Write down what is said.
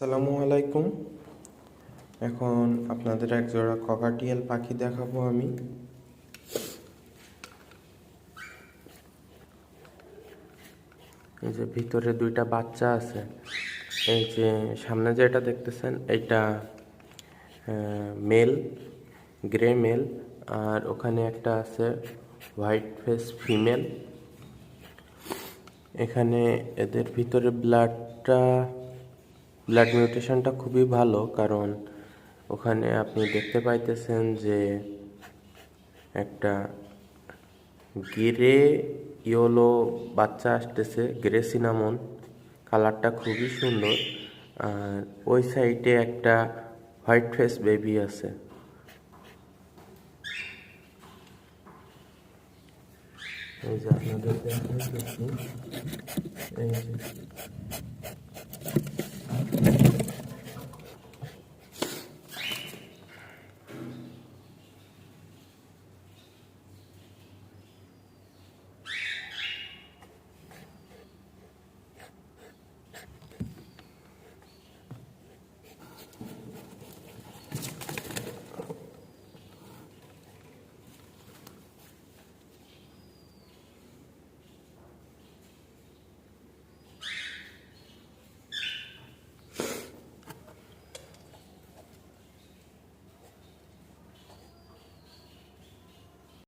আসসালামু আলাইকুম। এখন আপনাদের এক জোড়া ককাটিয়েল পাখি দেখাবো আমি। এই যে ভিতরে দুইটা বাচ্চা আছে। এই যে সামনে যেটা দেখতেছেন এটা মেল, গ্রে মেল, আর ওখানে একটা আছে হোয়াইট ফেস ফিমেল। এখানে এদের ভিতরে ব্লাড মিউটেশনটা খুবই ভালো, কারণ ওখানে আপনি দেখতে পাইতেছেন যে একটা গ্রে ইয়েলো বাচ্চা আসতেছে, গ্রে সিনামন কালারটা খুবই সুন্দর। আর ওই সাইডে একটা হোয়াইট ফেস বেবি আছে। এই যে আপনাদের দেখাইতেছি, এই যে